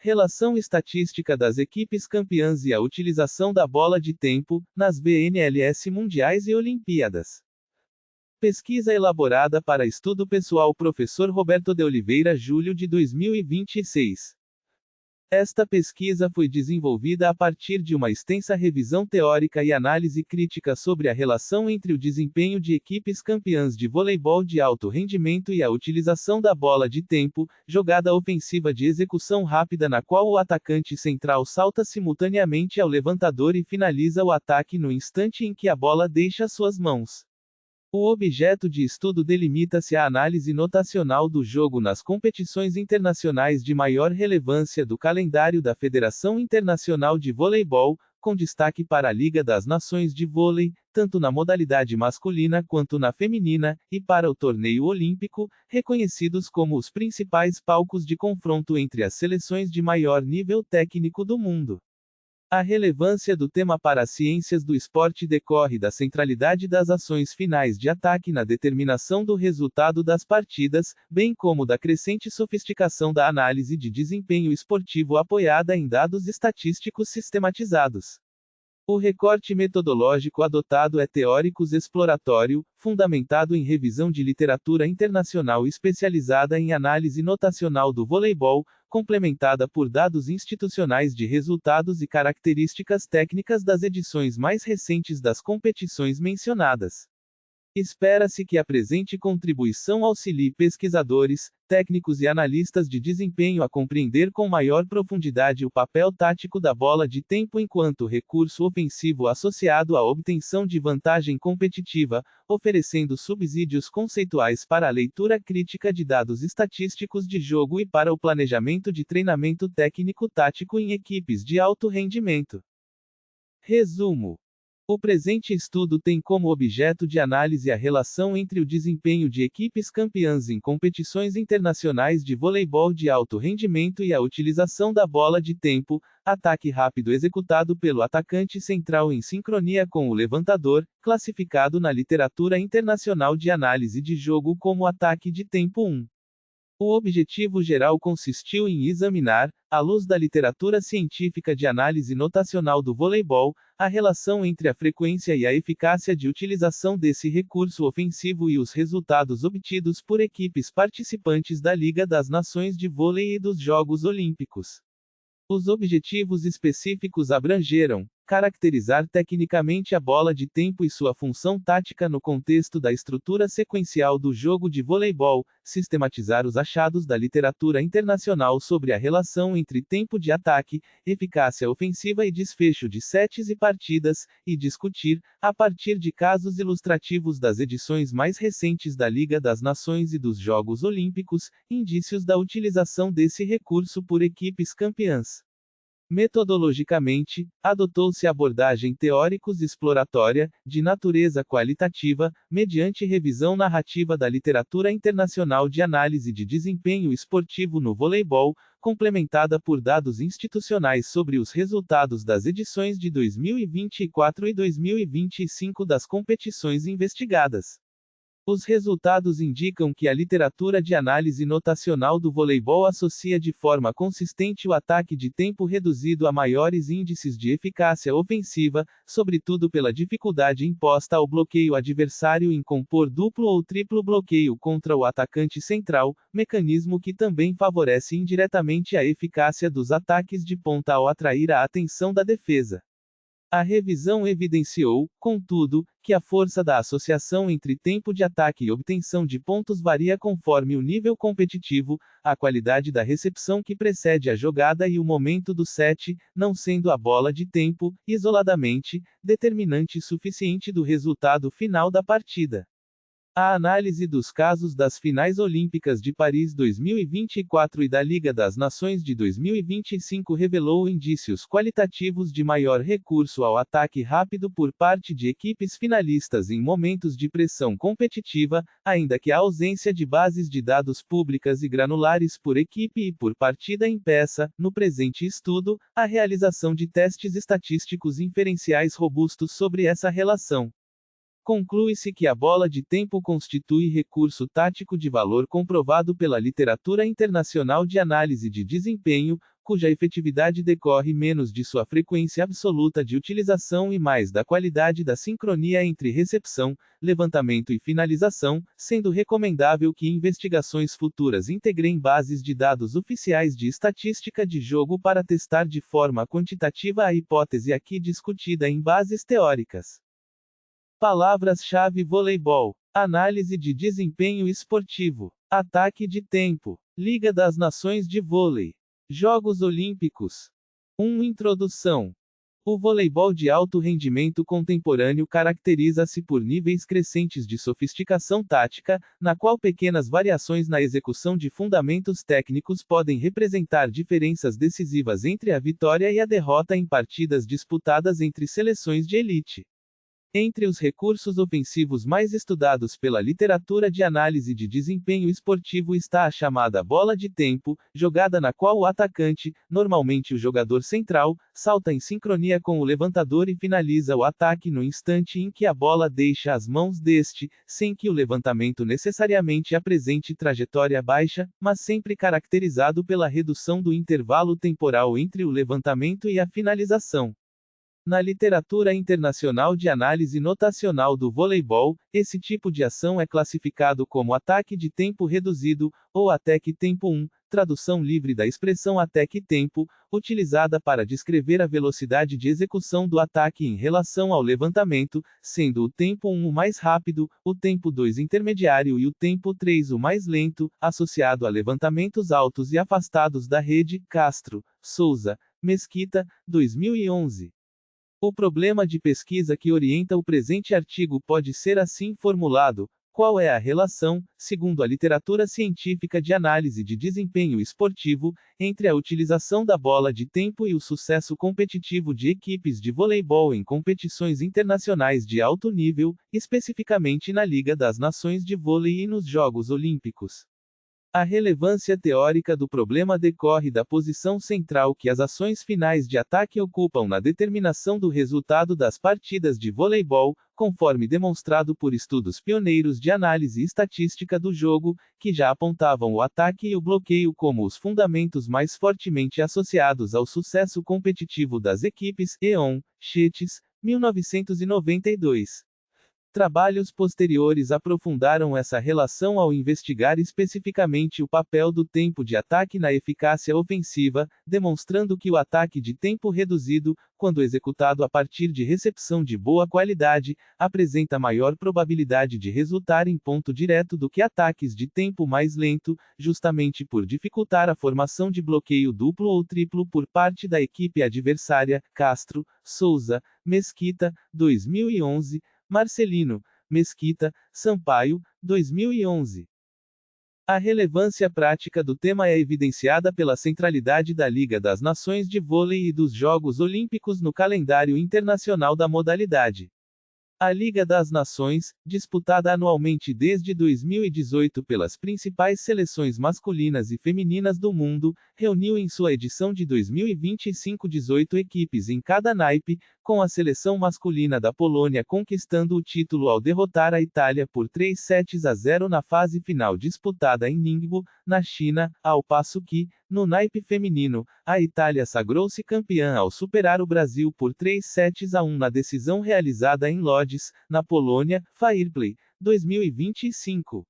Relação estatística das equipes campeãs e a utilização da bola de tempo, nas BNLS Mundiais e Olimpíadas. Pesquisa elaborada para estudo pessoal Professor Roberto de Oliveira julho de 2026. Esta pesquisa foi desenvolvida a partir de uma extensa revisão teórica e análise crítica sobre a relação entre o desempenho de equipes campeãs de voleibol de alto rendimento e a utilização da bola de tempo, jogada ofensiva de execução rápida na qual o atacante central salta simultaneamente ao levantador e finaliza o ataque no instante em que a bola deixa suas mãos. O objeto de estudo delimita-se à análise notacional do jogo nas competições internacionais de maior relevância do calendário da Federação Internacional de Voleibol, com destaque para a Liga das Nações de Vôlei, tanto na modalidade masculina quanto na feminina, e para o torneio olímpico, reconhecidos como os principais palcos de confronto entre as seleções de maior nível técnico do mundo. A relevância do tema para as ciências do esporte decorre da centralidade das ações finais de ataque na determinação do resultado das partidas, bem como da crescente sofisticação da análise de desempenho esportivo apoiada em dados estatísticos sistematizados. O recorte metodológico adotado é teórico-exploratório, fundamentado em revisão de literatura internacional especializada em análise notacional do voleibol, complementada por dados institucionais de resultados e características técnicas das edições mais recentes das competições mencionadas. Espera-se que a presente contribuição auxilie pesquisadores, técnicos e analistas de desempenho a compreender com maior profundidade o papel tático da bola de tempo enquanto recurso ofensivo associado à obtenção de vantagem competitiva, oferecendo subsídios conceituais para a leitura crítica de dados estatísticos de jogo e para o planejamento de treinamento técnico-tático em equipes de alto rendimento. Resumo. O presente estudo tem como objeto de análise a relação entre o desempenho de equipes campeãs em competições internacionais de voleibol de alto rendimento e a utilização da bola de tempo, ataque rápido executado pelo atacante central em sincronia com o levantador, classificado na literatura internacional de análise de jogo como ataque de tempo 1. O objetivo geral consistiu em examinar, à luz da literatura científica de análise notacional do voleibol, a relação entre a frequência e a eficácia de utilização desse recurso ofensivo e os resultados obtidos por equipes participantes da Liga das Nações de Vôlei e dos Jogos Olímpicos. Os objetivos específicos abrangeram: caracterizar tecnicamente a bola de tempo e sua função tática no contexto da estrutura sequencial do jogo de voleibol, sistematizar os achados da literatura internacional sobre a relação entre tempo de ataque, eficácia ofensiva e desfecho de sets e partidas, e discutir, a partir de casos ilustrativos das edições mais recentes da Liga das Nações e dos Jogos Olímpicos, indícios da utilização desse recurso por equipes campeãs. Metodologicamente, adotou-se abordagem teóricos-exploratória, de natureza qualitativa, mediante revisão narrativa da literatura internacional de análise de desempenho esportivo no voleibol, complementada por dados institucionais sobre os resultados das edições de 2024 e 2025 das competições investigadas. Os resultados indicam que a literatura de análise notacional do voleibol associa de forma consistente o ataque de tempo reduzido a maiores índices de eficácia ofensiva, sobretudo pela dificuldade imposta ao bloqueio adversário em compor duplo ou triplo bloqueio contra o atacante central, mecanismo que também favorece indiretamente a eficácia dos ataques de ponta ao atrair a atenção da defesa. A revisão evidenciou, contudo, que a força da associação entre tempo de ataque e obtenção de pontos varia conforme o nível competitivo, a qualidade da recepção que precede a jogada e o momento do set, não sendo a bola de tempo, isoladamente, determinante suficiente do resultado final da partida. A análise dos casos das finais olímpicas de Paris 2024 e da Liga das Nações de 2025 revelou indícios qualitativos de maior recurso ao ataque rápido por parte de equipes finalistas em momentos de pressão competitiva, ainda que a ausência de bases de dados públicas e granulares por equipe e por partida impeça, no presente estudo, a realização de testes estatísticos inferenciais robustos sobre essa relação. Conclui-se que a bola de tempo constitui recurso tático de valor comprovado pela literatura internacional de análise de desempenho, cuja efetividade decorre menos de sua frequência absoluta de utilização e mais da qualidade da sincronia entre recepção, levantamento e finalização, sendo recomendável que investigações futuras integrem bases de dados oficiais de estatística de jogo para testar de forma quantitativa a hipótese aqui discutida em bases teóricas. Palavras-chave: voleibol, análise de desempenho esportivo, ataque de tempo, Liga das Nações de Vôlei, Jogos Olímpicos. 1. Introdução. O voleibol de alto rendimento contemporâneo caracteriza-se por níveis crescentes de sofisticação tática, na qual pequenas variações na execução de fundamentos técnicos podem representar diferenças decisivas entre a vitória e a derrota em partidas disputadas entre seleções de elite. Entre os recursos ofensivos mais estudados pela literatura de análise de desempenho esportivo está a chamada bola de tempo, jogada na qual o atacante, normalmente o jogador central, salta em sincronia com o levantador e finaliza o ataque no instante em que a bola deixa as mãos deste, sem que o levantamento necessariamente apresente trajetória baixa, mas sempre caracterizado pela redução do intervalo temporal entre o levantamento e a finalização. Na literatura internacional de análise notacional do voleibol, esse tipo de ação é classificado como ataque de tempo reduzido, ou attack tempo 1, tradução livre da expressão attack tempo, utilizada para descrever a velocidade de execução do ataque em relação ao levantamento, sendo o tempo 1 o mais rápido, o tempo 2 intermediário e o tempo 3 o mais lento, associado a levantamentos altos e afastados da rede. Castro, Souza, Mesquita, 2011. O problema de pesquisa que orienta o presente artigo pode ser assim formulado: qual é a relação, segundo a literatura científica de análise de desempenho esportivo, entre a utilização da bola de tempo e o sucesso competitivo de equipes de voleibol em competições internacionais de alto nível, especificamente na Liga das Nações de Vôlei e nos Jogos Olímpicos? A relevância teórica do problema decorre da posição central que as ações finais de ataque ocupam na determinação do resultado das partidas de voleibol, conforme demonstrado por estudos pioneiros de análise estatística do jogo, que já apontavam o ataque e o bloqueio como os fundamentos mais fortemente associados ao sucesso competitivo das equipes. Eon, Chetes, 1992. Trabalhos posteriores aprofundaram essa relação ao investigar especificamente o papel do tempo de ataque na eficácia ofensiva, demonstrando que o ataque de tempo reduzido, quando executado a partir de recepção de boa qualidade, apresenta maior probabilidade de resultar em ponto direto do que ataques de tempo mais lento, justamente por dificultar a formação de bloqueio duplo ou triplo por parte da equipe adversária. Castro, Souza, Mesquita, 2011. Marcelino, Mesquita, Sampaio, 2011. A relevância prática do tema é evidenciada pela centralidade da Liga das Nações de Vôlei e dos Jogos Olímpicos no calendário internacional da modalidade. A Liga das Nações, disputada anualmente desde 2018 pelas principais seleções masculinas e femininas do mundo, reuniu em sua edição de 2025 18 equipes em cada naipe, com a seleção masculina da Polônia conquistando o título ao derrotar a Itália por 3-0 na fase final disputada em Ningbo, na China, ao passo que, no naipe feminino, a Itália sagrou-se campeã ao superar o Brasil por 3-1 na decisão realizada em Lodz, na Polônia. Fairplay, 2025.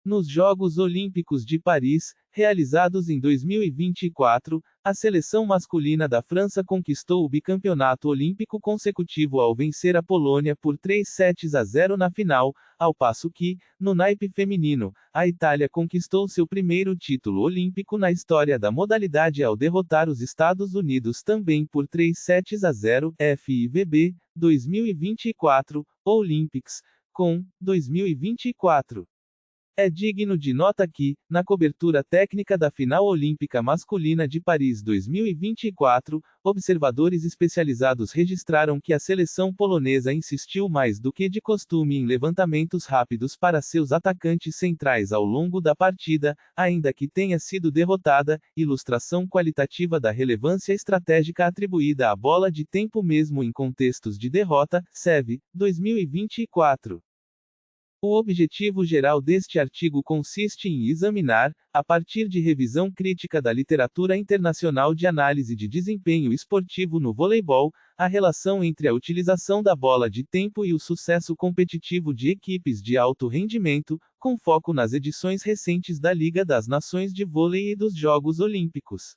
Nos Jogos Olímpicos de Paris, realizados em 2024, a seleção masculina da França conquistou o bicampeonato olímpico consecutivo ao vencer a Polônia por 3-0 na final, ao passo que, no naipe feminino, a Itália conquistou seu primeiro título olímpico na história da modalidade ao derrotar os Estados Unidos também por 3-0. FIVB, 2024, Olympics, com 2024. É digno de nota que, na cobertura técnica da final olímpica masculina de Paris 2024, observadores especializados registraram que a seleção polonesa insistiu mais do que de costume em levantamentos rápidos para seus atacantes centrais ao longo da partida, ainda que tenha sido derrotada, ilustração qualitativa da relevância estratégica atribuída à bola de tempo mesmo em contextos de derrota. SEV, 2024. O objetivo geral deste artigo consiste em examinar, a partir de revisão crítica da literatura internacional de análise de desempenho esportivo no voleibol, a relação entre a utilização da bola de tempo e o sucesso competitivo de equipes de alto rendimento, com foco nas edições recentes da Liga das Nações de Vôlei e dos Jogos Olímpicos.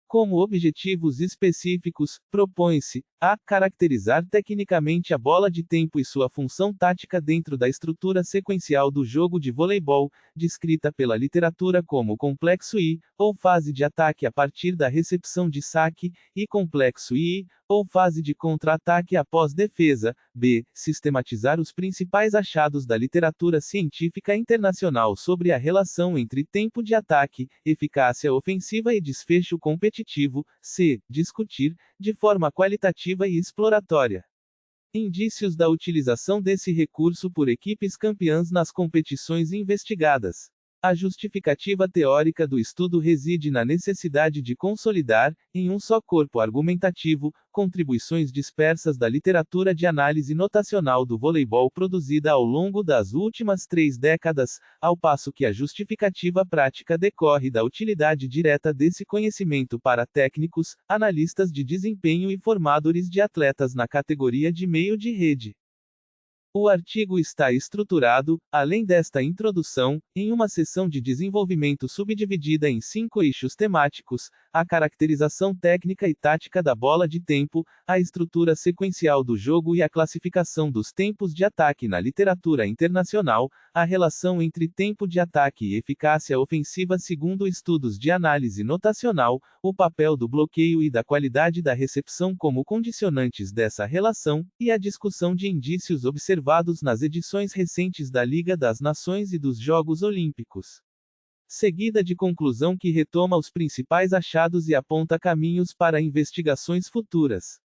Como objetivos específicos, propõe-se a caracterizar tecnicamente a bola de tempo e sua função tática dentro da estrutura sequencial do jogo de voleibol, descrita pela literatura como complexo I, ou fase de ataque a partir da recepção de saque, e complexo I, ou fase de contra-ataque após defesa. B. Sistematizar os principais achados da literatura científica internacional sobre a relação entre tempo de ataque, eficácia ofensiva e desfecho competitivo. C. Discutir, de forma qualitativa e exploratória, indícios da utilização desse recurso por equipes campeãs nas competições investigadas. A justificativa teórica do estudo reside na necessidade de consolidar, em um só corpo argumentativo, contribuições dispersas da literatura de análise notacional do voleibol produzida ao longo das últimas 3 décadas, ao passo que a justificativa prática decorre da utilidade direta desse conhecimento para técnicos, analistas de desempenho e formadores de atletas na categoria de meio de rede. O artigo está estruturado, além desta introdução, em uma seção de desenvolvimento subdividida em 5 eixos temáticos: a caracterização técnica e tática da bola de tempo, a estrutura sequencial do jogo e a classificação dos tempos de ataque na literatura internacional, a relação entre tempo de ataque e eficácia ofensiva segundo estudos de análise notacional, o papel do bloqueio e da qualidade da recepção como condicionantes dessa relação, e a discussão de indícios observados nas edições recentes da Liga das Nações e dos Jogos Olímpicos. Seguida de conclusão que retoma os principais achados e aponta caminhos para investigações futuras.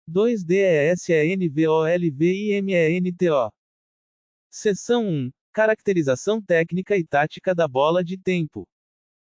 2 DESENVOLVIMENTO. Seção 1. Caracterização técnica e tática da bola de tempo.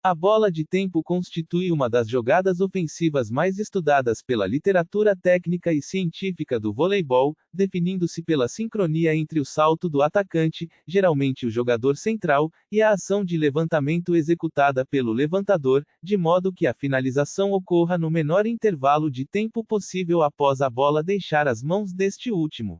A bola de tempo constitui uma das jogadas ofensivas mais estudadas pela literatura técnica e científica do voleibol, definindo-se pela sincronia entre o salto do atacante, geralmente o jogador central, e a ação de levantamento executada pelo levantador, de modo que a finalização ocorra no menor intervalo de tempo possível após a bola deixar as mãos deste último.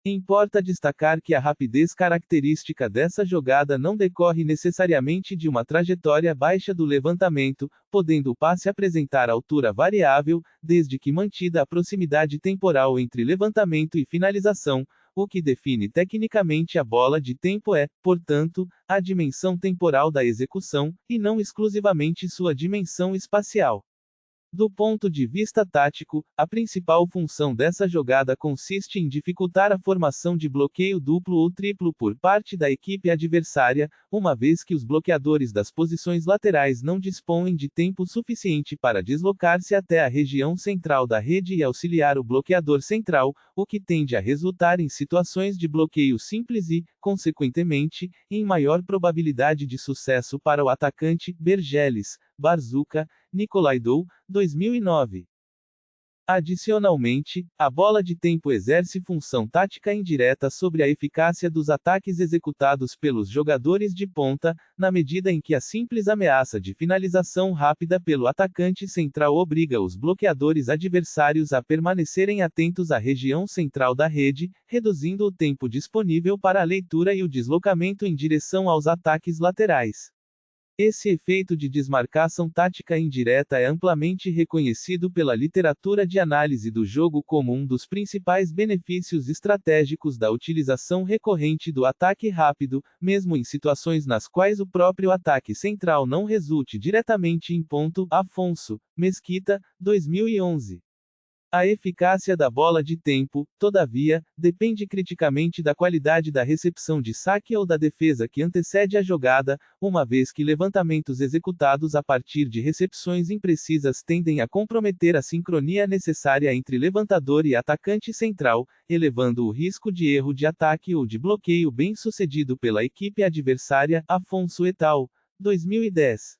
Importa destacar que a rapidez característica dessa jogada não decorre necessariamente de uma trajetória baixa do levantamento, podendo o passe apresentar altura variável, desde que mantida a proximidade temporal entre levantamento e finalização. O que define tecnicamente a bola de tempo é, portanto, a dimensão temporal da execução, e não exclusivamente sua dimensão espacial. Do ponto de vista tático, a principal função dessa jogada consiste em dificultar a formação de bloqueio duplo ou triplo por parte da equipe adversária, uma vez que os bloqueadores das posições laterais não dispõem de tempo suficiente para deslocar-se até a região central da rede e auxiliar o bloqueador central, o que tende a resultar em situações de bloqueio simples e, consequentemente, em maior probabilidade de sucesso para o atacante. Bergeles, Barzuca, Nikolaidou, 2009. Adicionalmente, a bola de tempo exerce função tática indireta sobre a eficácia dos ataques executados pelos jogadores de ponta, na medida em que a simples ameaça de finalização rápida pelo atacante central obriga os bloqueadores adversários a permanecerem atentos à região central da rede, reduzindo o tempo disponível para a leitura e o deslocamento em direção aos ataques laterais. Esse efeito de desmarcação tática indireta é amplamente reconhecido pela literatura de análise do jogo como um dos principais benefícios estratégicos da utilização recorrente do ataque rápido, mesmo em situações nas quais o próprio ataque central não resulte diretamente em ponto. Afonso, Mesquita, 2011. A eficácia da bola de tempo, todavia, depende criticamente da qualidade da recepção de saque ou da defesa que antecede a jogada, uma vez que levantamentos executados a partir de recepções imprecisas tendem a comprometer a sincronia necessária entre levantador e atacante central, elevando o risco de erro de ataque ou de bloqueio bem-sucedido pela equipe adversária. Afonso et al., 2010.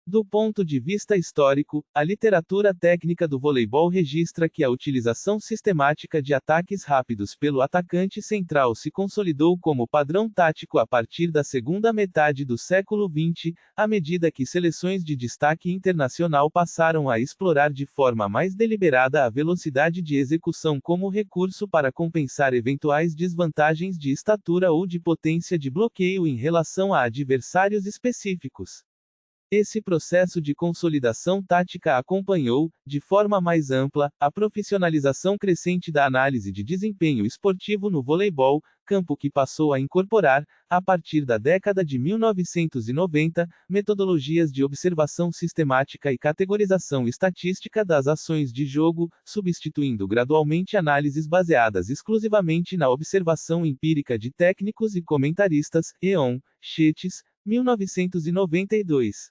Do ponto de vista histórico, a literatura técnica do voleibol registra que a utilização sistemática de ataques rápidos pelo atacante central se consolidou como padrão tático a partir da segunda metade do século XX, à medida que seleções de destaque internacional passaram a explorar de forma mais deliberada a velocidade de execução como recurso para compensar eventuais desvantagens de estatura ou de potência de bloqueio em relação a adversários específicos. Esse processo de consolidação tática acompanhou, de forma mais ampla, a profissionalização crescente da análise de desempenho esportivo no voleibol, campo que passou a incorporar, a partir da década de 1990, metodologias de observação sistemática e categorização estatística das ações de jogo, substituindo gradualmente análises baseadas exclusivamente na observação empírica de técnicos e comentaristas, Eon, Schetes, 1992.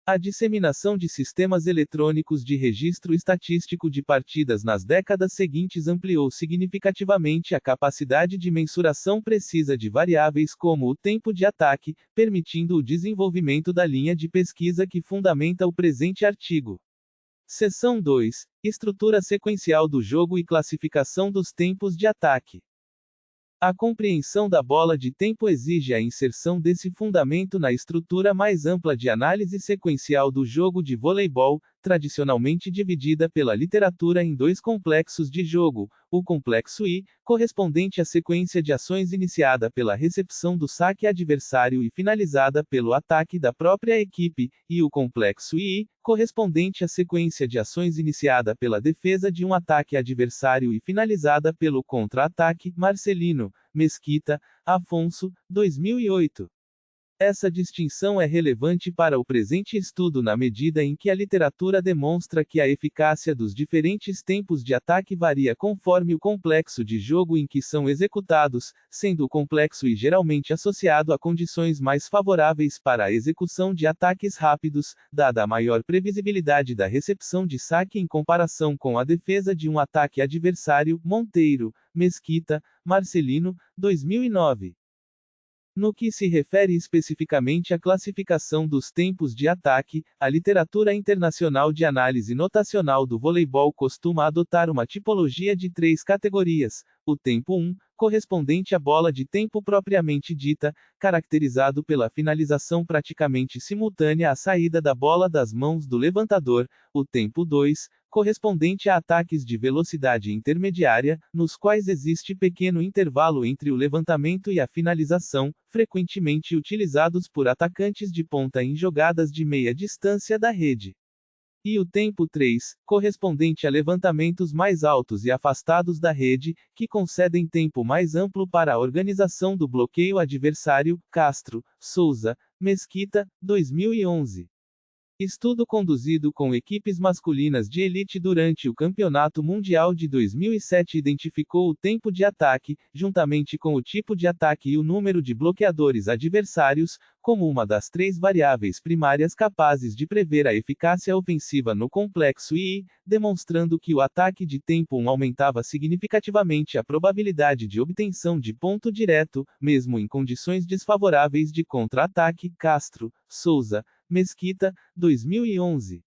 A disseminação de sistemas eletrônicos de registro estatístico de partidas nas décadas seguintes ampliou significativamente a capacidade de mensuração precisa de variáveis como o tempo de ataque, permitindo o desenvolvimento da linha de pesquisa que fundamenta o presente artigo. Seção 2: Estrutura sequencial do jogo e classificação dos tempos de ataque. A compreensão da bola de tempo exige a inserção desse fundamento na estrutura mais ampla de análise sequencial do jogo de voleibol, tradicionalmente dividida pela literatura em dois complexos de jogo: o complexo I, correspondente à sequência de ações iniciada pela recepção do saque adversário e finalizada pelo ataque da própria equipe, e o complexo II, correspondente à sequência de ações iniciada pela defesa de um ataque adversário e finalizada pelo contra-ataque. Marcelino, Mesquita, Afonso, 2008. Essa distinção é relevante para o presente estudo na medida em que a literatura demonstra que a eficácia dos diferentes tempos de ataque varia conforme o complexo de jogo em que são executados, sendo o complexo I geralmente associado a condições mais favoráveis para a execução de ataques rápidos, dada a maior previsibilidade da recepção de saque em comparação com a defesa de um ataque adversário. Monteiro, Mesquita, Marcelino, 2009. No que se refere especificamente à classificação dos tempos de ataque, a literatura internacional de análise notacional do voleibol costuma adotar uma tipologia de 3 categorias: o tempo 1, correspondente à bola de tempo propriamente dita, caracterizado pela finalização praticamente simultânea à saída da bola das mãos do levantador; o tempo 2, correspondente a ataques de velocidade intermediária, nos quais existe pequeno intervalo entre o levantamento e a finalização, frequentemente utilizados por atacantes de ponta em jogadas de meia distância da rede. E o tempo 3, correspondente a levantamentos mais altos e afastados da rede, que concedem tempo mais amplo para a organização do bloqueio adversário. Castro, Souza, Mesquita, 2011. Estudo conduzido com equipes masculinas de elite durante o Campeonato Mundial de 2007 identificou o tempo de ataque, juntamente com o tipo de ataque e o número de bloqueadores adversários, como uma das 3 variáveis primárias capazes de prever a eficácia ofensiva no complexo II, demonstrando que o ataque de tempo 1 aumentava significativamente a probabilidade de obtenção de ponto direto, mesmo em condições desfavoráveis de contra-ataque. Castro, Souza, Mesquita, 2011.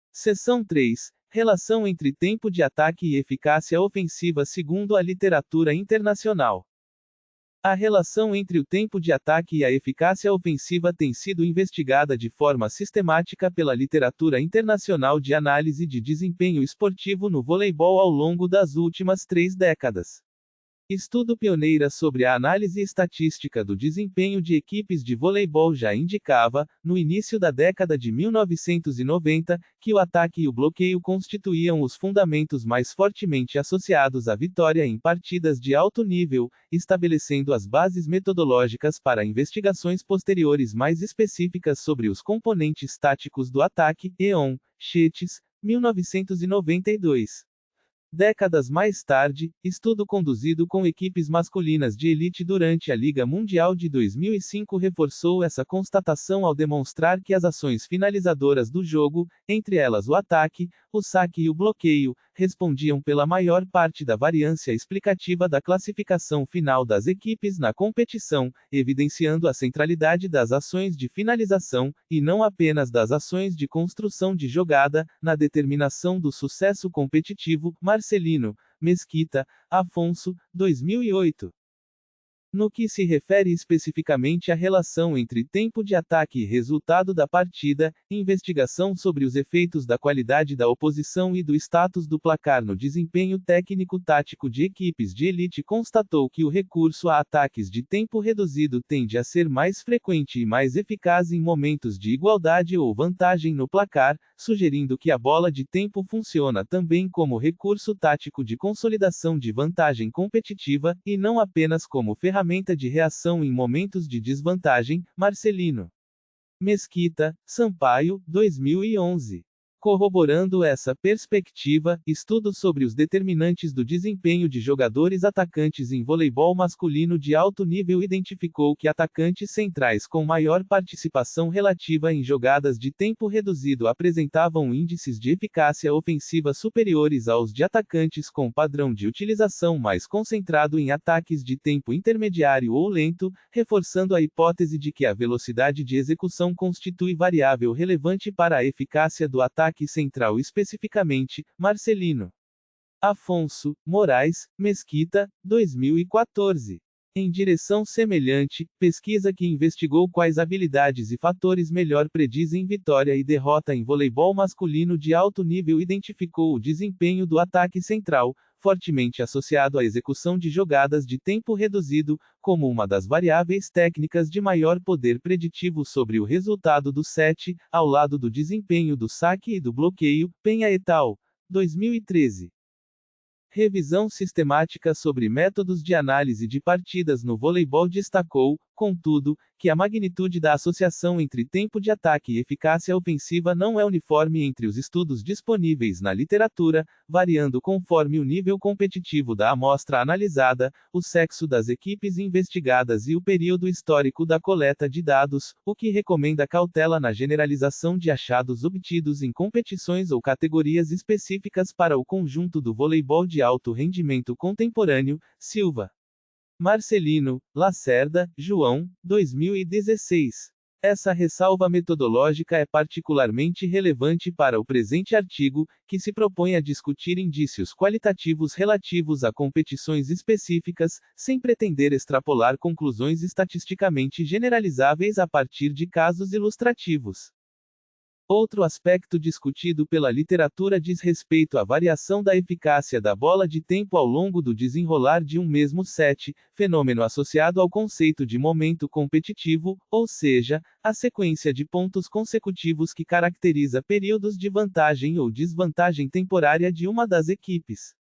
Seção 3: Relação entre tempo de ataque e eficácia ofensiva segundo a literatura internacional. A relação entre o tempo de ataque e a eficácia ofensiva tem sido investigada de forma sistemática pela literatura internacional de análise de desempenho esportivo no voleibol ao longo das últimas 3 décadas. Estudo pioneira sobre a análise estatística do desempenho de equipes de voleibol já indicava, no início da década de 1990, que o ataque e o bloqueio constituíam os fundamentos mais fortemente associados à vitória em partidas de alto nível, estabelecendo as bases metodológicas para investigações posteriores mais específicas sobre os componentes táticos do ataque. Eon, Schetes, 1992. Décadas mais tarde, estudo conduzido com equipes masculinas de elite durante a Liga Mundial de 2005 reforçou essa constatação ao demonstrar que as ações finalizadoras do jogo, entre elas o ataque, o saque e o bloqueio, respondiam pela maior parte da variância explicativa da classificação final das equipes na competição, evidenciando a centralidade das ações de finalização, e não apenas das ações de construção de jogada, na determinação do sucesso competitivo. Marcelino, Mesquita, Afonso, 2008. No que se refere especificamente à relação entre tempo de ataque e resultado da partida, investigação sobre os efeitos da qualidade da oposição e do status do placar no desempenho técnico-tático de equipes de elite constatou que o recurso a ataques de tempo reduzido tende a ser mais frequente e mais eficaz em momentos de igualdade ou vantagem no placar, sugerindo que a bola de tempo funciona também como recurso tático de consolidação de vantagem competitiva, e não apenas como ferramenta de reação em momentos de desvantagem. Marcelino, Mesquita, Sampaio, 2011. Corroborando essa perspectiva, estudo sobre os determinantes do desempenho de jogadores atacantes em voleibol masculino de alto nível identificou que atacantes centrais com maior participação relativa em jogadas de tempo reduzido apresentavam índices de eficácia ofensiva superiores aos de atacantes com padrão de utilização mais concentrado em ataques de tempo intermediário ou lento, reforçando a hipótese de que a velocidade de execução constitui variável relevante para a eficácia do ataque central especificamente. Marcelino, Afonso, Moraes, Mesquita, 2014. Em direção semelhante, pesquisa que investigou quais habilidades e fatores melhor predizem vitória e derrota em voleibol masculino de alto nível identificou o desempenho do ataque central, fortemente associado à execução de jogadas de tempo reduzido, como uma das variáveis técnicas de maior poder preditivo sobre o resultado do set, ao lado do desempenho do saque e do bloqueio. Penha et al., 2013. Revisão sistemática sobre métodos de análise de partidas no voleibol destacou, contudo, que a magnitude da associação entre tempo de ataque e eficácia ofensiva não é uniforme entre os estudos disponíveis na literatura, variando conforme o nível competitivo da amostra analisada, o sexo das equipes investigadas e o período histórico da coleta de dados, o que recomenda cautela na generalização de achados obtidos em competições ou categorias específicas para o conjunto do voleibol de alto rendimento contemporâneo. Silva, Marcelino, Lacerda, João, 2016. Essa ressalva metodológica é particularmente relevante para o presente artigo, que se propõe a discutir indícios qualitativos relativos a competições específicas, sem pretender extrapolar conclusões estatisticamente generalizáveis a partir de casos ilustrativos. Outro aspecto discutido pela literatura diz respeito à variação da eficácia da bola de tempo ao longo do desenrolar de um mesmo set, fenômeno associado ao conceito de momento competitivo, ou seja, a sequência de pontos consecutivos que caracteriza períodos de vantagem ou desvantagem temporária de uma das equipes.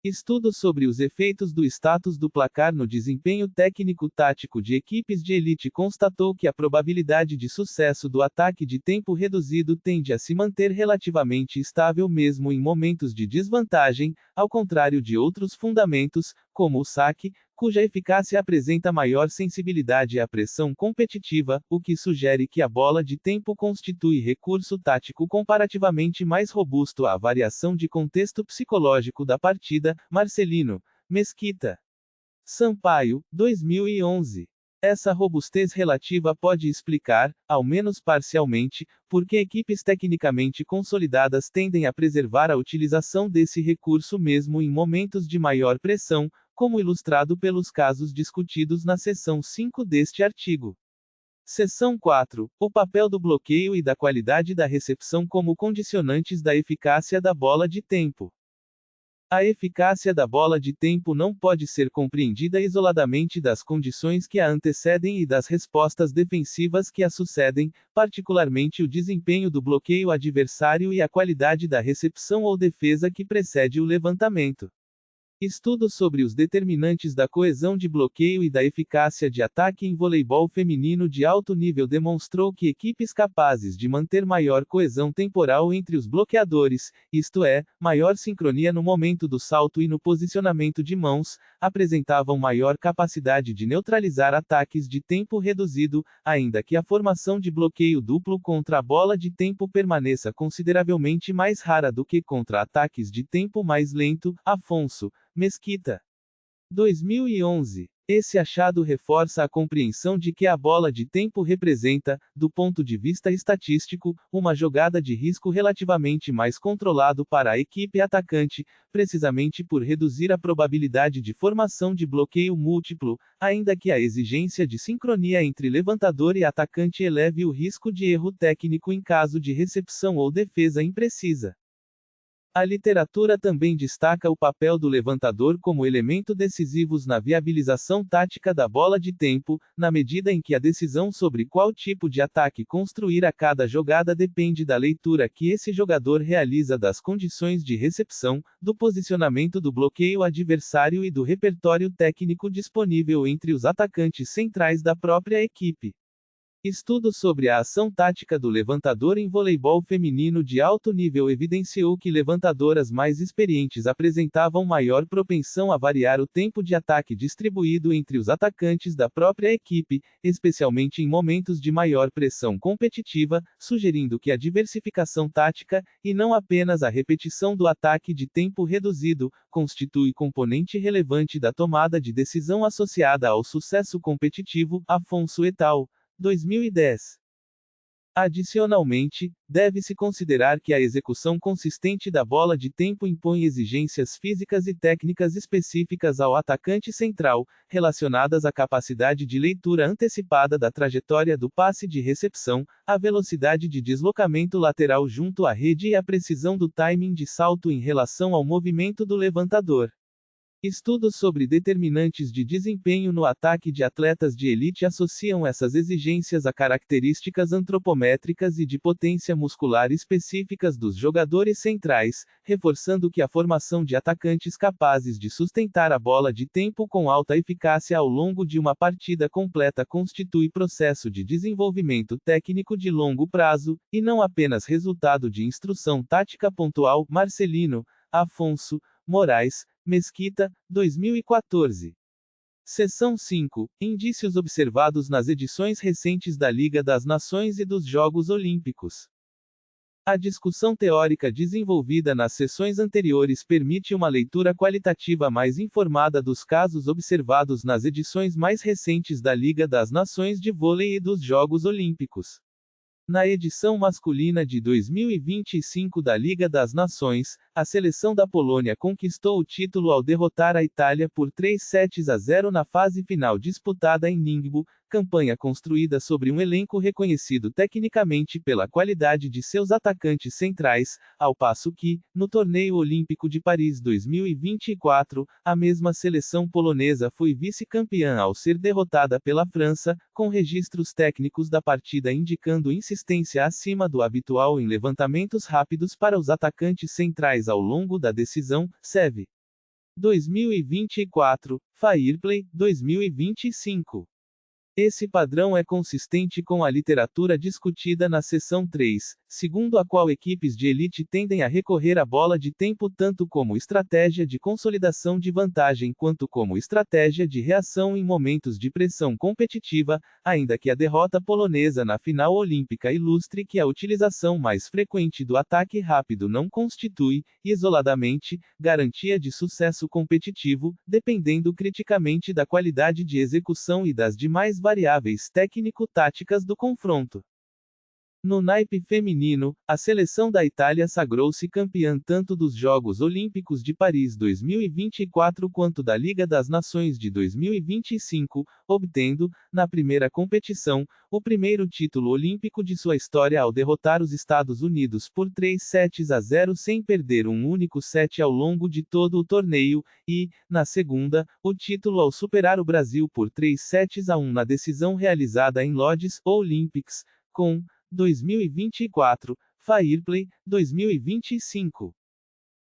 Estudo sobre os efeitos do status do placar no desempenho técnico-tático de equipes de elite constatou que a probabilidade de sucesso do ataque de tempo reduzido tende a se manter relativamente estável mesmo em momentos de desvantagem, ao contrário de outros fundamentos, como o saque, cuja eficácia apresenta maior sensibilidade à pressão competitiva, o que sugere que a bola de tempo constitui recurso tático comparativamente mais robusto à variação de contexto psicológico da partida. Marcelino, Mesquita, Sampaio, 2011. Essa robustez relativa pode explicar, ao menos parcialmente, por que equipes tecnicamente consolidadas tendem a preservar a utilização desse recurso mesmo em momentos de maior pressão, como ilustrado pelos casos discutidos na seção 5 deste artigo. Seção 4. O papel do bloqueio e da qualidade da recepção como condicionantes da eficácia da bola de tempo. A eficácia da bola de tempo não pode ser compreendida isoladamente das condições que a antecedem e das respostas defensivas que a sucedem, particularmente o desempenho do bloqueio adversário e a qualidade da recepção ou defesa que precede o levantamento. Estudos sobre os determinantes da coesão de bloqueio e da eficácia de ataque em voleibol feminino de alto nível demonstrou que equipes capazes de manter maior coesão temporal entre os bloqueadores, isto é, maior sincronia no momento do salto e no posicionamento de mãos, apresentavam maior capacidade de neutralizar ataques de tempo reduzido, ainda que a formação de bloqueio duplo contra a bola de tempo permaneça consideravelmente mais rara do que contra ataques de tempo mais lento. Afonso Mesquita. 2011. Esse achado reforça a compreensão de que a bola de tempo representa, do ponto de vista estatístico, uma jogada de risco relativamente mais controlado para a equipe atacante, precisamente por reduzir a probabilidade de formação de bloqueio múltiplo, ainda que a exigência de sincronia entre levantador e atacante eleve o risco de erro técnico em caso de recepção ou defesa imprecisa. A literatura também destaca o papel do levantador como elemento decisivo na viabilização tática da bola de tempo, na medida em que a decisão sobre qual tipo de ataque construir a cada jogada depende da leitura que esse jogador realiza das condições de recepção, do posicionamento do bloqueio adversário e do repertório técnico disponível entre os atacantes centrais da própria equipe. Estudo sobre a ação tática do levantador em voleibol feminino de alto nível evidenciou que levantadoras mais experientes apresentavam maior propensão a variar o tempo de ataque distribuído entre os atacantes da própria equipe, especialmente em momentos de maior pressão competitiva, sugerindo que a diversificação tática, e não apenas a repetição do ataque de tempo reduzido, constitui componente relevante da tomada de decisão associada ao sucesso competitivo. Afonso et al. 2010. Adicionalmente, deve-se considerar que a execução consistente da bola de tempo impõe exigências físicas e técnicas específicas ao atacante central, relacionadas à capacidade de leitura antecipada da trajetória do passe de recepção, à velocidade de deslocamento lateral junto à rede e à precisão do timing de salto em relação ao movimento do levantador. Estudos sobre determinantes de desempenho no ataque de atletas de elite associam essas exigências a características antropométricas e de potência muscular específicas dos jogadores centrais, reforçando que a formação de atacantes capazes de sustentar a bola de tempo com alta eficácia ao longo de uma partida completa constitui processo de desenvolvimento técnico de longo prazo, e não apenas resultado de instrução tática pontual. Marcelino, Afonso, Moraes, Mesquita, 2014. Seção 5. Indícios observados nas edições recentes da Liga das Nações e dos Jogos Olímpicos. A discussão teórica desenvolvida nas sessões anteriores permite uma leitura qualitativa mais informada dos casos observados nas edições mais recentes da Liga das Nações de Vôlei e dos Jogos Olímpicos. Na edição masculina de 2025 da Liga das Nações, a seleção da Polônia conquistou o título ao derrotar a Itália por 3-0 na fase final disputada em Ningbo, campanha construída sobre um elenco reconhecido tecnicamente pela qualidade de seus atacantes centrais, ao passo que, no Torneio Olímpico de Paris 2024, a mesma seleção polonesa foi vice-campeã ao ser derrotada pela França, com registros técnicos da partida indicando insistência acima do habitual em levantamentos rápidos para os atacantes centrais ao longo da decisão. Seve. 2024, Fairplay, 2025. Esse padrão é consistente com a literatura discutida na seção 3, segundo a qual equipes de elite tendem a recorrer à bola de tempo tanto como estratégia de consolidação de vantagem quanto como estratégia de reação em momentos de pressão competitiva, ainda que a derrota polonesa na final olímpica ilustre que a utilização mais frequente do ataque rápido não constitui, isoladamente, garantia de sucesso competitivo, dependendo criticamente da qualidade de execução e das demais variáveis técnico-táticas do confronto. No naipe feminino, a seleção da Itália sagrou-se campeã tanto dos Jogos Olímpicos de Paris 2024 quanto da Liga das Nações de 2025, obtendo, na primeira competição, o primeiro título olímpico de sua história ao derrotar os Estados Unidos por 3-0 sem perder um único set ao longo de todo o torneio, e, na segunda, o título ao superar o Brasil por 3-1 na decisão realizada em Lodz Olympics, com 2024, Fairplay, 2025.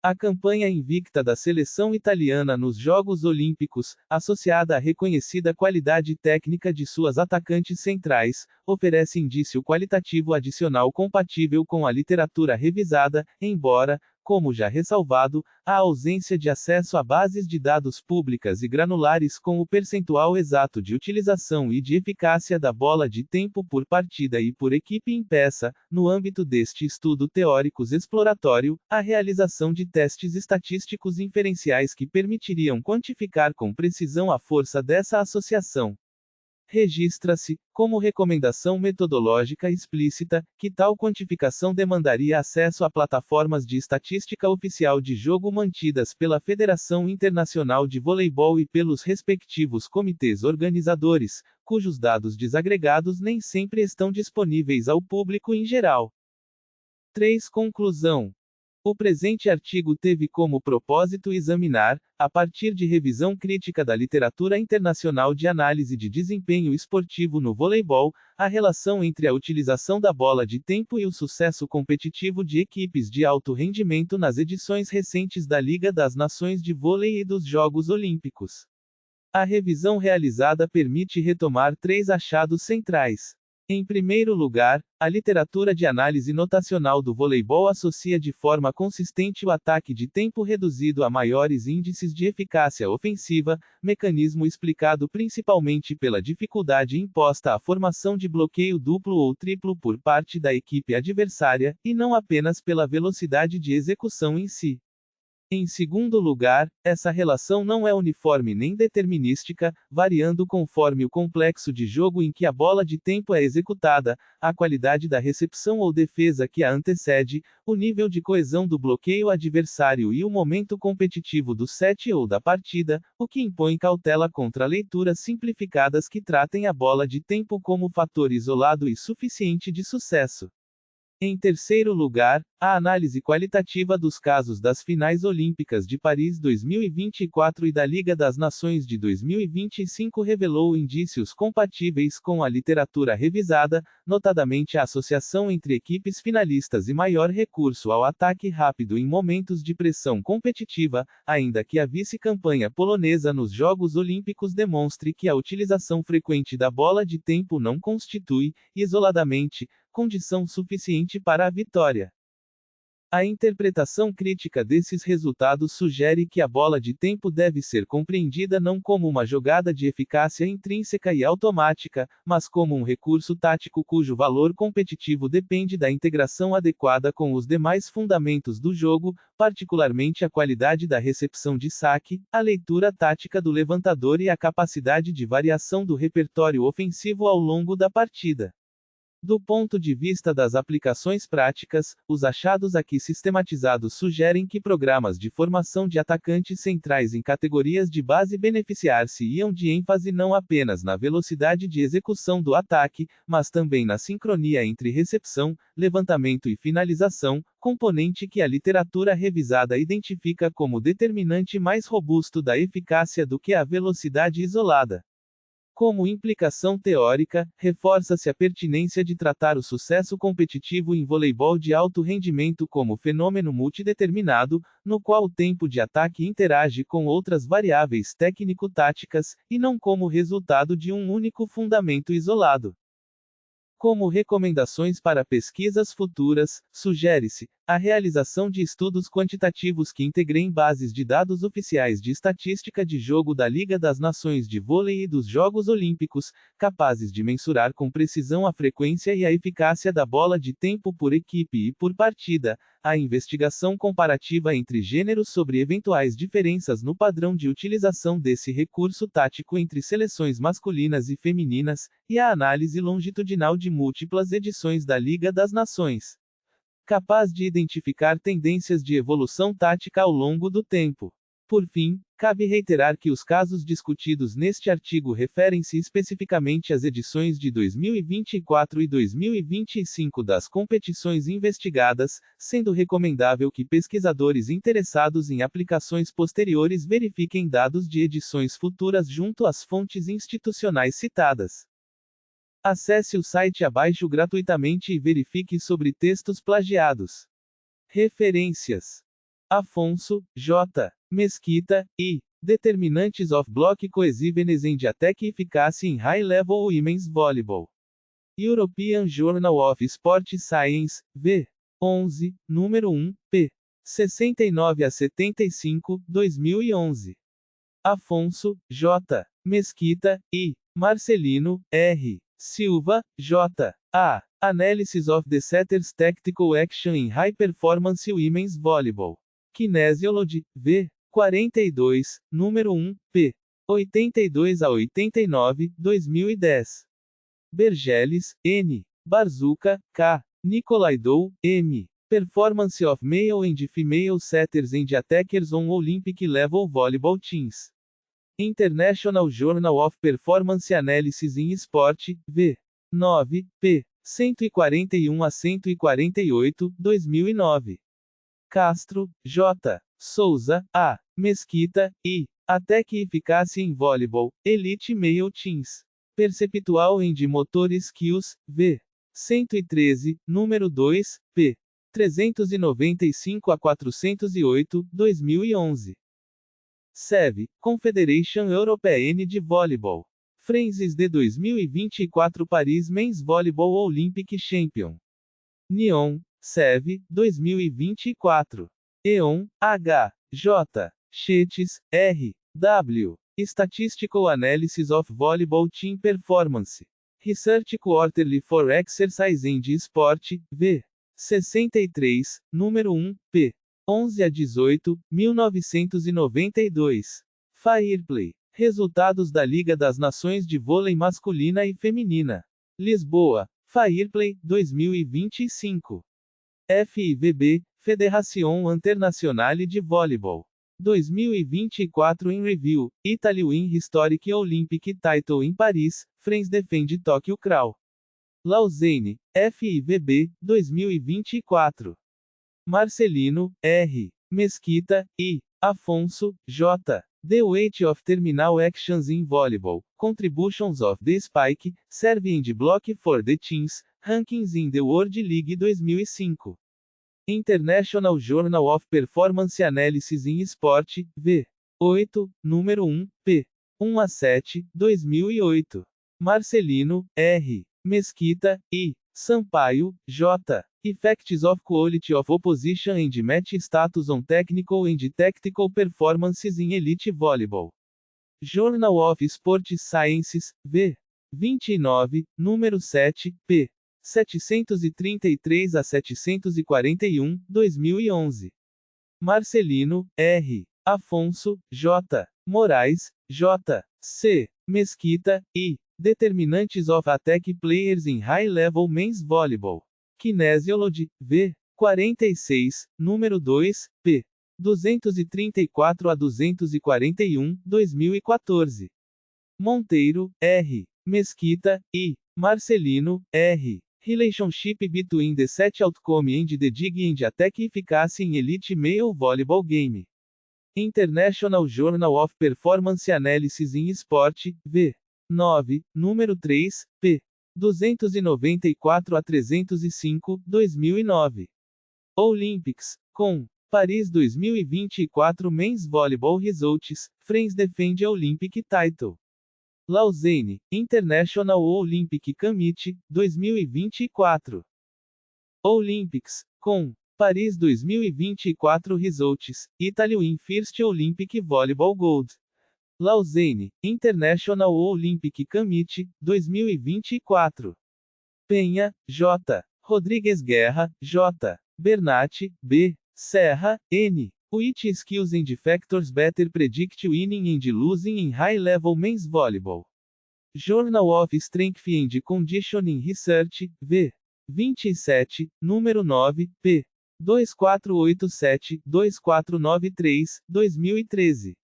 A campanha invicta da seleção italiana nos Jogos Olímpicos, associada à reconhecida qualidade técnica de suas atacantes centrais, oferece indício qualitativo adicional compatível com a literatura revisada, embora, como já ressalvado, a ausência de acesso a bases de dados públicas e granulares com o percentual exato de utilização e de eficácia da bola de tempo por partida e por equipe impeça, no âmbito deste estudo teóricos exploratório, a realização de testes estatísticos inferenciais que permitiriam quantificar com precisão a força dessa associação. Registra-se, como recomendação metodológica explícita, que tal quantificação demandaria acesso a plataformas de estatística oficial de jogo mantidas pela Federação Internacional de Voleibol e pelos respectivos comitês organizadores, cujos dados desagregados nem sempre estão disponíveis ao público em geral. 3. Conclusão. O presente artigo teve como propósito examinar, a partir de revisão crítica da literatura internacional de análise de desempenho esportivo no voleibol, a relação entre a utilização da bola de tempo e o sucesso competitivo de equipes de alto rendimento nas edições recentes da Liga das Nações de Vôlei e dos Jogos Olímpicos. A revisão realizada permite retomar 3 achados centrais. Em primeiro lugar, a literatura de análise notacional do voleibol associa de forma consistente o ataque de tempo reduzido a maiores índices de eficácia ofensiva, mecanismo explicado principalmente pela dificuldade imposta à formação de bloqueio duplo ou triplo por parte da equipe adversária, e não apenas pela velocidade de execução em si. Em segundo lugar, essa relação não é uniforme nem determinística, variando conforme o complexo de jogo em que a bola de tempo é executada, a qualidade da recepção ou defesa que a antecede, o nível de coesão do bloqueio adversário e o momento competitivo do set ou da partida, o que impõe cautela contra leituras simplificadas que tratem a bola de tempo como fator isolado e suficiente de sucesso. Em terceiro lugar, a análise qualitativa dos casos das finais olímpicas de Paris 2024 e da Liga das Nações de 2025 revelou indícios compatíveis com a literatura revisada, notadamente a associação entre equipes finalistas e maior recurso ao ataque rápido em momentos de pressão competitiva, ainda que a vice-campanha polonesa nos Jogos Olímpicos demonstre que a utilização frequente da bola de tempo não constitui, isoladamente, condição suficiente para a vitória. A interpretação crítica desses resultados sugere que a bola de tempo deve ser compreendida não como uma jogada de eficácia intrínseca e automática, mas como um recurso tático cujo valor competitivo depende da integração adequada com os demais fundamentos do jogo, particularmente a qualidade da recepção de saque, a leitura tática do levantador e a capacidade de variação do repertório ofensivo ao longo da partida. Do ponto de vista das aplicações práticas, os achados aqui sistematizados sugerem que programas de formação de atacantes centrais em categorias de base beneficiar-se-iam de ênfase não apenas na velocidade de execução do ataque, mas também na sincronia entre recepção, levantamento e finalização, componente que a literatura revisada identifica como determinante mais robusto da eficácia do que a velocidade isolada. Como implicação teórica, reforça-se a pertinência de tratar o sucesso competitivo em voleibol de alto rendimento como fenômeno multideterminado, no qual o tempo de ataque interage com outras variáveis técnico-táticas, e não como resultado de um único fundamento isolado. Como recomendações para pesquisas futuras, sugere-se a realização de estudos quantitativos que integrem bases de dados oficiais de estatística de jogo da Liga das Nações de Vôlei e dos Jogos Olímpicos, capazes de mensurar com precisão a frequência e a eficácia da bola de tempo por equipe e por partida, a investigação comparativa entre gêneros sobre eventuais diferenças no padrão de utilização desse recurso tático entre seleções masculinas e femininas, e a análise longitudinal de múltiplas edições da Liga das Nações, capaz de identificar tendências de evolução tática ao longo do tempo. Por fim, cabe reiterar que os casos discutidos neste artigo referem-se especificamente às edições de 2024 e 2025 das competições investigadas, sendo recomendável que pesquisadores interessados em aplicações posteriores verifiquem dados de edições futuras junto às fontes institucionais citadas. Acesse o site abaixo gratuitamente e verifique sobre textos plagiados. Referências. Afonso, J. Mesquita, I. Determinantes of Block Cohesiveness and Attack Efficacy in High Level Women's Volleyball. European Journal of Sport Science, v. 11, número 1, p. 69 a 75, 2011. Afonso, J. Mesquita, I. Marcelino, R. Silva, J. A. Analysis of the Setters Tactical Action in High Performance Women's Volleyball. Kinesiology, v. 42, número 1, p. 82 a 89, 2010. Bergeles, N. Barzuca, K. Nicolaidou, M. Performance of Male and Female Setters and Attackers on Olympic Level Volleyball Teams. International Journal of Performance Analysis in Sport, v. 9, p. 141 a 148, 2009. Castro, J. Souza, A. Mesquita, I. Attack Efficacy in Volleyball, Elite Male Teams. Perceptual and Motor Skills, v. 113, número 2, p. 395 a 408, 2011. SEV, Confederation Européenne de Volleyball. Frances de 2024 Paris Men's Volleyball Olympic Champion. Nyon, SEV, 2024. EON, H. J. Chetes, R. W. Statistical Analysis of Volleyball Team Performance. Research Quarterly for Exercise and Sport, v. 63, número 1, p. 11 a 18, 1992. Fairplay. Resultados da Liga das Nações de Vôlei Masculina e Feminina. Lisboa. Fairplay, 2025. FIVB, Fédération Internationale de Volleyball. 2024 em Review, Italy Win Historic Olympic Title em Paris, France Defend Tokyo Crow. Lausanne, FIVB, 2024. Marcelino, R. Mesquita, I. Afonso, J. The Weight of Terminal Actions in Volleyball, Contributions of the Spike, Serve and Block for the Teams, Rankings in the World League 2005. International Journal of Performance Analysis in Sport, v. 8, número 1, p. 1 a 7, 2008. Marcelino, R. Mesquita, I. Sampaio, J. Effects of Quality of Opposition and Match Status on Technical and Tactical Performances in Elite Volleyball. Journal of Sport Sciences, v. 29, número 7, p. 733 a 741, 2011. Marcelino, R. Afonso, J. Moraes, J. C. Mesquita, I. Determinantes of Attack Players in High Level Men's Volleyball. Kinesiology, v. 46, número 2, p. 234 a 241, 2014. Monteiro, R. Mesquita, I. Marcelino, R. Relationship between the set outcome and the dig and attack efficacy in elite male volleyball game. International Journal of Performance Analysis in Sport, v. 9, número 3, p. 294 a 305, 2009. Olympics, com. Paris 2024 Men's Volleyball Results, France Defend Olympic Title. Lausanne, International Olympic Committee, 2024. Olympics, com. Paris 2024 Results, Italy Win First Olympic Volleyball Gold. Lausanne, International Olympic Committee, 2024. Penha, J. Rodrigues Guerra, J. Bernat, B. Serra, N. Which skills and factors better predict winning and losing in high-level men's volleyball? Journal of Strength and Conditioning Research, v. 27, número 9, p. 2487-2493, 2013.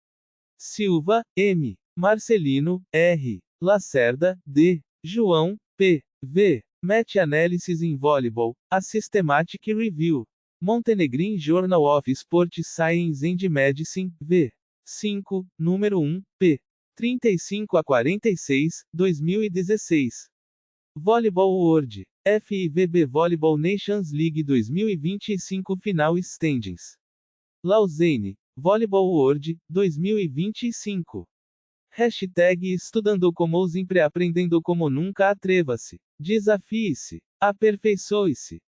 Silva, M. Marcelino, R. Lacerda, D. João, P. V. Meta-Analysis in Volleyball, A Systematic Review. Montenegrin Journal of Sport Science and Medicine, v. 5, número 1, p. 35 a 46, 2016. Volleyball World, FIVB Volleyball Nations League 2025 Final Standings. Lausanne, Volleyball World, 2025. Hashtag estudando como sempre aprendendo como nunca. Atreva-se. Desafie-se. Aperfeiçoe-se.